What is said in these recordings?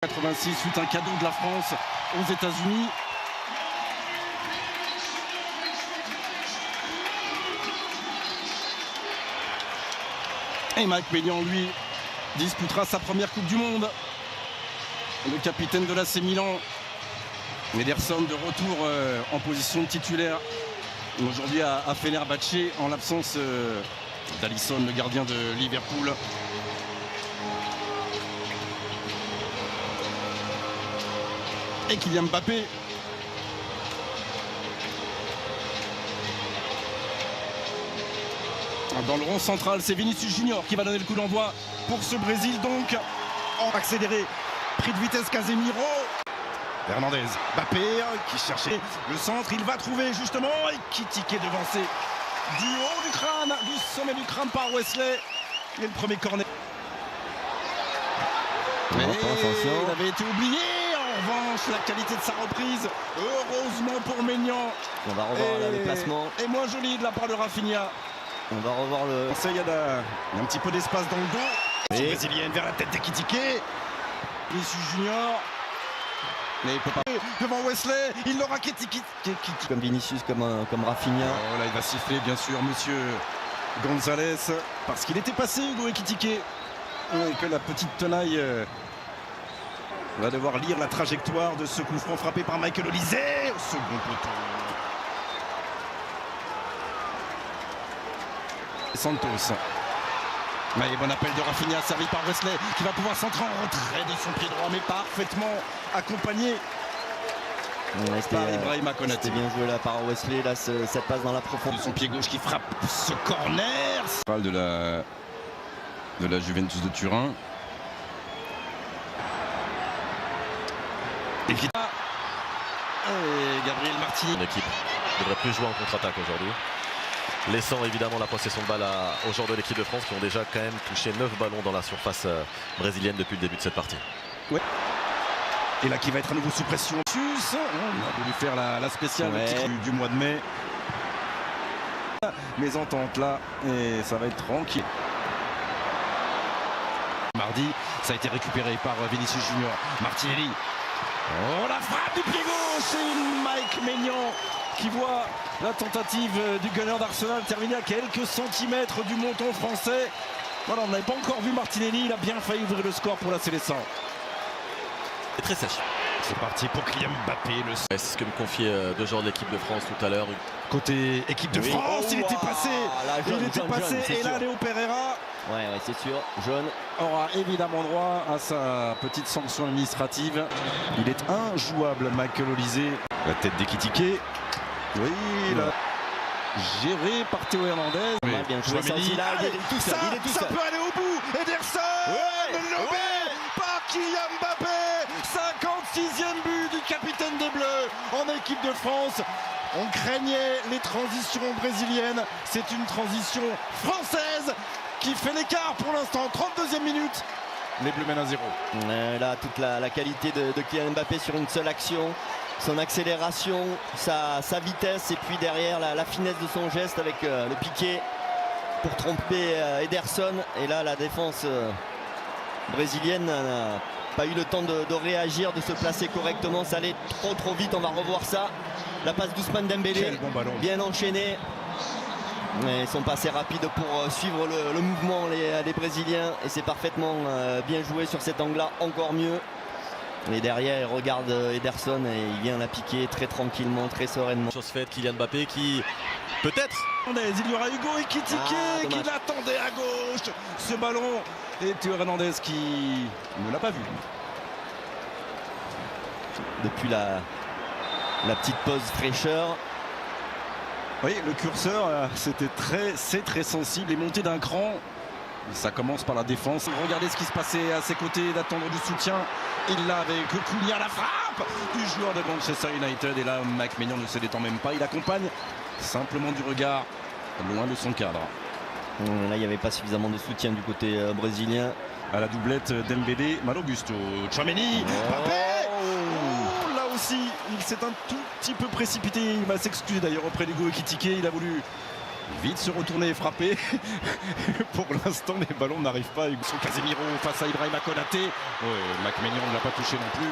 86 fut un cadeau de la France aux États-Unis. Et Mike Maignan, lui, disputera sa première Coupe du Monde. Le capitaine de l'AC Milan, Ederson, de retour en position de titulaire aujourd'hui à Fenerbahçe en l'absence d'Alisson, le gardien de Liverpool. Et Kylian Mbappé. Dans le rond central, c'est Vinicius Junior qui va donner le coup d'envoi pour ce Brésil, donc en accéléré. Pris de vitesse Casemiro. Hernandez, Mbappé qui cherchait le centre, il va trouver justement et qui tiquait devancé du haut du crâne, du sommet du crâne par Wesley. Et le premier corner. Mais il avait été oublié. En revanche, la qualité de sa reprise, heureusement pour Maignan. On va revoir le placement. Et moins joli de la part de Rafinha. On va revoir le... Il y a un petit peu d'espace dans le dos. Brésilienne vers la tête d'Ekitike. Vinicius Junior. Mais il peut pas. Devant Wesley, il l'aura qu'Ekitike. Comme Vinicius, comme Rafinha. Oh, là, il va siffler, bien sûr, monsieur Gonzalez. Parce qu'il était passé, Hugo Ekitike. Et que la petite tenaille va devoir lire la trajectoire de ce coup franc frappé par Michael Olise au second poteau. Santos. Mais bon appel de Rafinha servi par Wesley qui va pouvoir centrer en retrait de son pied droit mais parfaitement accompagné par Ibrahima Konaté. C'était bien joué là par Wesley, là cette passe dans la profondeur. De son pied gauche qui frappe ce corner. De la Juventus de Turin. Et Gabriel Martinez. L'équipe ne devrait plus jouer en contre-attaque aujourd'hui, laissant évidemment la possession de balle aux joueurs de l'équipe de France qui ont déjà quand même touché 9 ballons dans la surface brésilienne depuis le début de cette partie. Ouais. Et là qui va être à nouveau sous pression. On a voulu faire la spéciale du mois de mai. Mésentente là et ça va être tranquille. Mardi, ça a été récupéré par Vinicius Junior. Martinelli. Oh, la frappe du pied gauche et Mike Maignan qui voit la tentative du gunner d'Arsenal terminer à quelques centimètres du monton français. Voilà, on n'avait pas encore vu Martinelli, il a bien failli ouvrir le score pour la Célestin. C'est très sèche. C'est parti pour Kylian Mbappé. C'est ce que me confiait deux joueurs de l'équipe de France tout à l'heure. Côté équipe de France, il était passé. Et là, Léo Pereira. Ouais, c'est sûr. Jaune aura évidemment droit à sa petite sanction administrative. Il est injouable, Michael Olise. La tête d'Ekitike. Oui, là. Géré par Théo Hernandez. Bien joué, ça peut aller au bout. Ederson, lobé par Kylian Mbappé. 56e but du capitaine des Bleus en équipe de France. On craignait les transitions brésiliennes. C'est une transition française qui fait l'écart pour l'instant. 32e minute. Les Bleus mènent à 0. Là, toute la qualité de Kylian Mbappé sur une seule action. Son accélération, sa vitesse et puis derrière la finesse de son geste avec le piqué pour tromper Ederson. Et là, la défense brésilienne n'a pas eu le temps de réagir, de se placer correctement. Ça allait trop vite, on va revoir ça. La passe d'Ousmane Dembélé, bon ballon. Bien enchaîné. Mais ils sont pas assez rapides pour suivre le mouvement les Brésiliens. Et c'est parfaitement bien joué sur cet angle-là, encore mieux. Et derrière, il regarde Ederson et il vient la piquer très tranquillement, très sereinement. Chose faite, Kylian Mbappé qui, peut-être... Il y aura Hugo Ekitike qui l'attendait à gauche. Ce ballon. Et Théo Hernandez qui ne l'a pas vu. Depuis la petite pause fraîcheur. Oui, le curseur, c'est très sensible et monté d'un cran. Ça commence par la défense. Regardez ce qui se passait à ses côtés, d'attendre du soutien. Il l'a avec Cunha, la frappe du joueur de Manchester United. Et là, Mike Maignan ne se détend même pas. Il accompagne simplement du regard, loin de son cadre. Là, il n'y avait pas suffisamment de soutien du côté brésilien. À la doublette Dembélé, Mal Augusto, Tchouaméni, Mbappé. Oh, là aussi, il s'est un tout petit peu précipité. Il va s'excuser d'ailleurs auprès d'Hugo Ekitike. Il a voulu Vite se retourner et frapper. Pour l'instant, les ballons n'arrivent pas. Son Casemiro face à Ibrahima Konaté. Ouais, Mac-Maignan ne l'a pas touché non plus.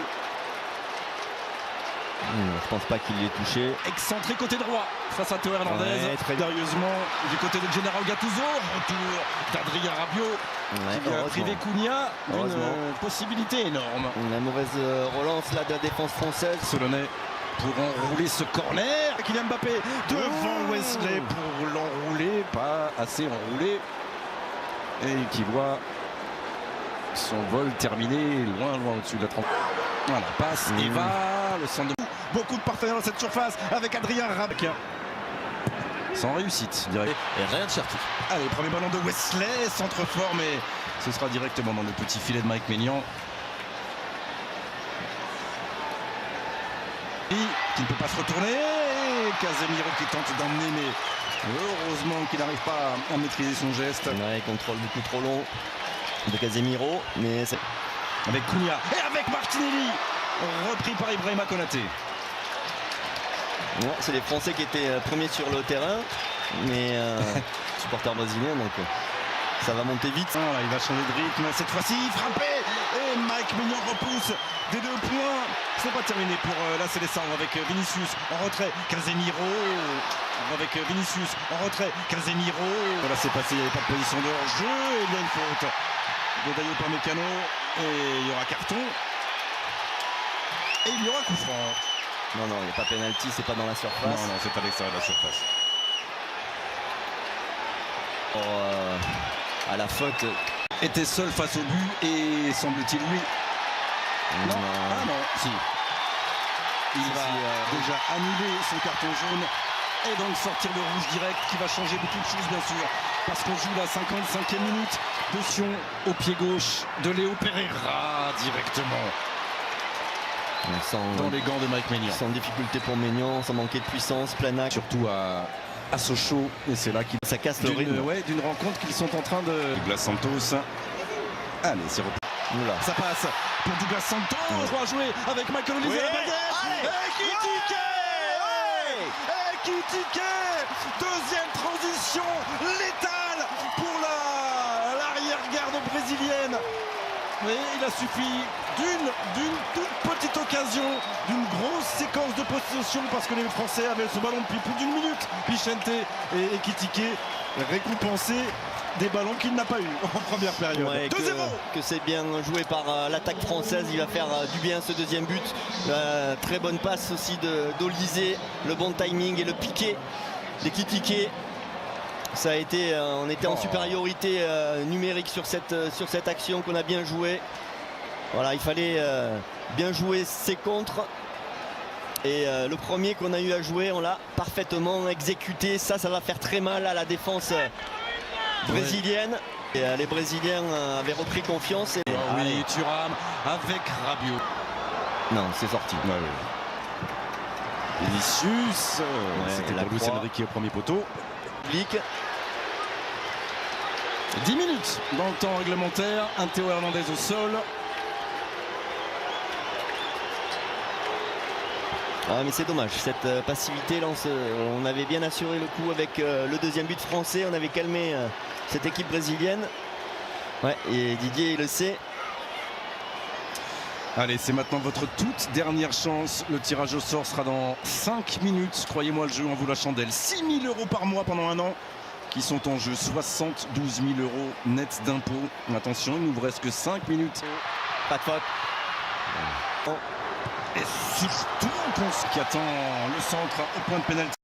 Je pense pas qu'il l'ait touché. Excentré côté droit face à Théo Hernandez. Ouais, très sérieusement du côté de Gennaro Gattuso. Retour d'Adrien Rabiot qui vient priver Cunha d'une possibilité énorme. La mauvaise relance là de la défense française. Solonais pour enrouler ce corner. Kylian Mbappé devant Wesley pour l'enrouler. Pas assez enroulé. Et qui voit son vol terminé loin au-dessus de la trempe. Voilà, passe et va. Le centre de... Beaucoup de partenaires dans cette surface avec Adrien Rabiot. Sans réussite, direct. Et rien de Cherki. Allez, premier ballon de Wesley, centre fort, mais ce sera directement dans le petit filet de Mac-Maignan. Qui ne peut pas se retourner. Casemiro qui tente d'emmener, mais heureusement qu'il n'arrive pas à maîtriser son geste. Ouais, contrôle beaucoup trop long de Casemiro, mais c'est... Avec Cunha et avec Martinelli, repris par Ibrahima Konaté. Ouais, c'est les Français qui étaient premiers sur le terrain, mais supporters brésiliens, donc ça va monter vite. Voilà, il va changer de rythme, cette fois-ci frappé et Mac-Maignan repousse des 2 points. C'est pas terminé pour la Célestin avec Vinicius en retrait, Casemiro avec Vinicius en retrait, Casemiro. Voilà, c'est passé, il n'y avait pas de position de hors-jeu et il y a une faute de Dayo Upamecano et il y aura carton et il y aura coup franc. Non, il n'y a pas pénalty, c'est pas dans la surface. Non, c'est à l'extérieur de la surface. À la faute. Était seul face au but et semble-t-il lui. Non. Ah non, si. Il va déjà annuler son carton jaune et donc sortir le rouge direct qui va changer beaucoup de choses bien sûr. Parce qu'on joue la 55e minute de Sion au pied gauche de Léo Pereira directement. Dans les gants de Mac-Maignan. Sans difficulté pour Maignan, sans manquer de puissance, plein axe. Surtout à Sochaux. Et c'est là qu'il ça casse le rythme. Ouais, d'une rencontre qu'ils sont en train de... Douglas Santos. Allez, c'est reparti. Ça passe pour Douglas Santos. 3 jouer avec Michael Olise à la baguette. Et Ekitike. Deuxième transition létale pour l'arrière-garde brésilienne. Mais il a suffi d'une toute petite occasion, d'une grosse séquence de possession parce que les Français avaient ce ballon depuis plus d'une minute. Pichente et Ekitike récompensés des ballons qu'il n'a pas eu en première période. Ouais, 2-0. que c'est bien joué par l'attaque française, il va faire du bien ce deuxième but. Très bonne passe aussi d'Olise, le bon timing et le piqué d'Ekitike. Ça a été, on était en supériorité numérique sur cette action qu'on a bien joué. Voilà, il fallait bien jouer ses contres. Et le premier qu'on a eu à jouer, on l'a parfaitement exécuté. Ça va faire très mal à la défense brésilienne. Et les Brésiliens avaient repris confiance. Et... oui, Thuram avec Rabiot. Non, c'est sorti. Vinicius. C'était pour Luis Enrique au premier poteau. 10 minutes dans le temps réglementaire. Un Théo Hernandez au sol. Ah, mais c'est dommage, cette passivité là, on avait bien assuré le coup avec le deuxième but français, on avait calmé cette équipe brésilienne. Ouais, et Didier il le sait. Allez, c'est maintenant votre toute dernière chance. Le tirage au sort sera dans 5 minutes. Croyez-moi, le jeu en vaut la chandelle. 6 000 € par mois pendant un an qui sont en jeu. 72 000 € nets d'impôts. Attention, il ne nous reste que 5 minutes. Pas de faute. Et surtout, qui attend le centre au point de pénalty.